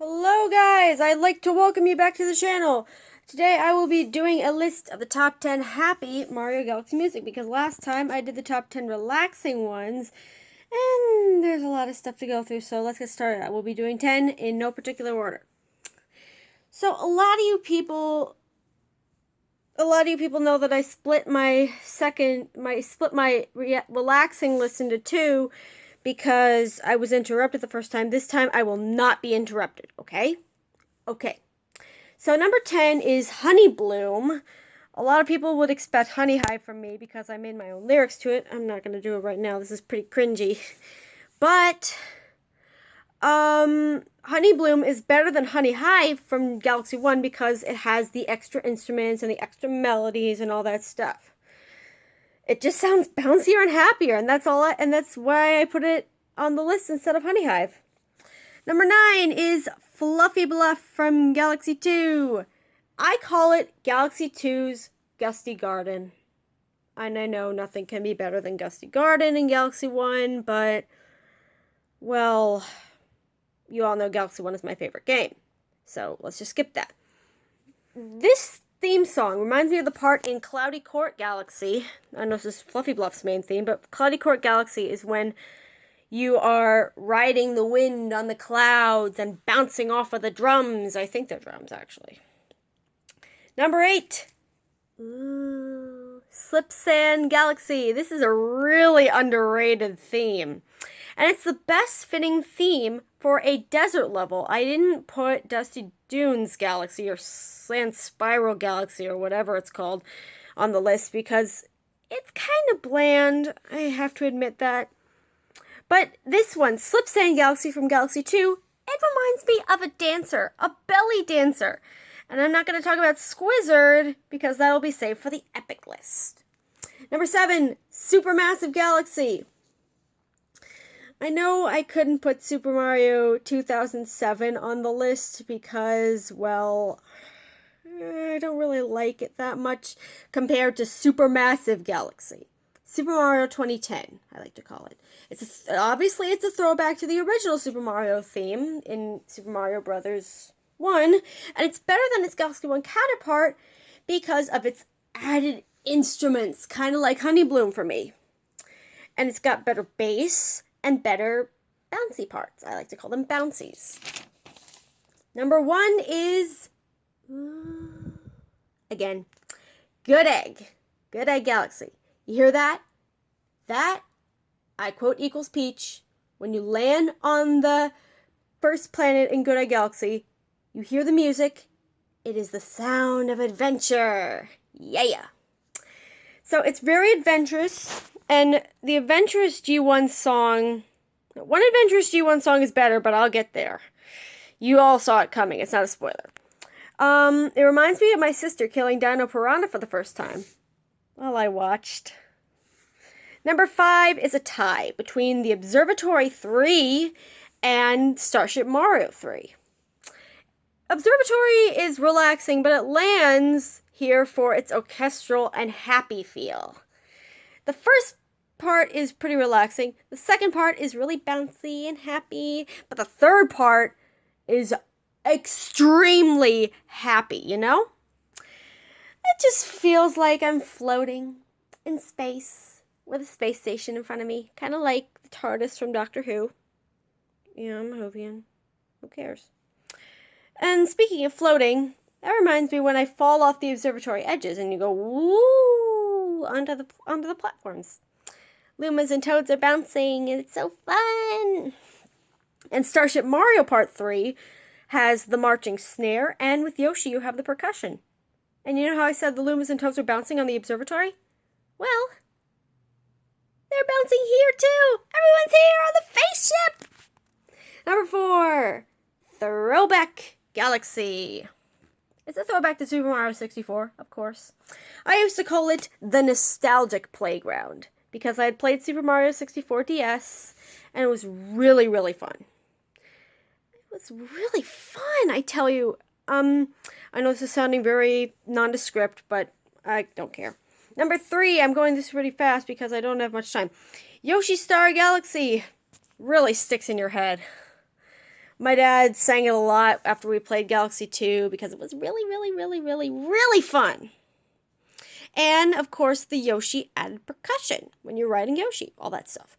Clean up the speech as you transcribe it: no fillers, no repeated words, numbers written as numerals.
Hello guys, I'd like to welcome you back to the channel. Today I will be doing a list of the top 10 happy Mario Galaxy music because last time I did the top 10 relaxing ones and there's a lot of stuff to go through, so let's get started. I will be doing 10 in no particular order. So a lot of you people know that I split my relaxing list into two because I was interrupted the first time. This time I will not be interrupted, okay? Okay. So number 10 is Honey Bloom. A lot of people would expect Honey Hive from me because I made my own lyrics to it. I'm not going to do it right now. This is pretty cringy. But Honey Bloom is better than Honey Hive from Galaxy 1 because it has the extra instruments and the extra melodies and all that stuff. It just sounds bouncier and happier, and that's why I put it on the list instead of Honey Hive. Number 9 is Fluffy Bluff from Galaxy 2. I call it Galaxy 2's Gusty Garden. And I know nothing can be better than Gusty Garden in Galaxy 1, but, well, you all know Galaxy 1 is my favorite game. So let's just skip that. This theme song reminds me of the part in Cloudy Court Galaxy. I know this is Fluffy Bluff's main theme, but Cloudy Court Galaxy is when you are riding the wind on the clouds and bouncing off of the drums. I think they're drums, actually. Number 8. Slip Sand Galaxy. This is a really underrated theme. And it's the best fitting theme for a desert level. I didn't put Dusty Dunes Galaxy or Sand Spiral Galaxy or whatever it's called on the list because it's kind of bland. I have to admit that. But this one, Slip Sand Galaxy from Galaxy 2, it reminds me of a dancer, a belly dancer. And I'm not going to talk about Squizzard because that'll be saved for the epic list. Number 7, Supermassive Galaxy. I know I couldn't put Super Mario 2007 on the list because, well, I don't really like it that much compared to Supermassive Galaxy. Super Mario 2010, I like to call it. Obviously, it's a throwback to the original Super Mario theme in Super Mario Bros. 1, and it's better than its Galaxy 1 counterpart because of its added instruments, kind of like Honey Bloom for me. And it's got better bass and better bouncy parts. I like to call them bouncies. Number 1 is, again, Good Egg. Good Egg Galaxy. You hear that? That, I quote, equals Peach. When you land on the first planet in Good Egg Galaxy, you hear the music. It is the sound of adventure. Yeah. So it's very adventurous. And the Adventurous G1 song, one Adventurous G1 song is better, but I'll get there. You all saw it coming. It's not a spoiler. It reminds me of my sister killing Dino Piranha for the first time. Well, I watched. Number 5 is a tie between the Observatory 3 and Starship Mario 3. Observatory is relaxing, but it lands here for its orchestral and happy feel. The first part is pretty relaxing. The second part is really bouncy and happy, but the third part is extremely happy, you know? It just feels like I'm floating in space with a space station in front of me. Kind of like the TARDIS from Doctor Who. Yeah, I'm a Whovian. Who cares? And speaking of floating, that reminds me when I fall off the observatory edges and you go woo onto the platforms. Lumas and Toads are bouncing and it's so fun. And Starship Mario Part 3 has the marching snare, and with Yoshi you have the percussion. And you know how I said the Lumas and Toads are bouncing on the observatory? Well, they're bouncing here too! Everyone's here on the spaceship! Number 4, Throwback Galaxy. It's a throwback to Super Mario 64, of course. I used to call it the nostalgic playground because I had played Super Mario 64 DS and it was really, really fun. It was really fun, I tell you. I know this is sounding very nondescript, but I don't care. Number 3, I'm going this pretty fast because I don't have much time. Yoshi Star Galaxy really sticks in your head. My dad sang it a lot after we played Galaxy 2 because it was really, really, really, really, really fun. And of course, the Yoshi added percussion when you're riding Yoshi, all that stuff.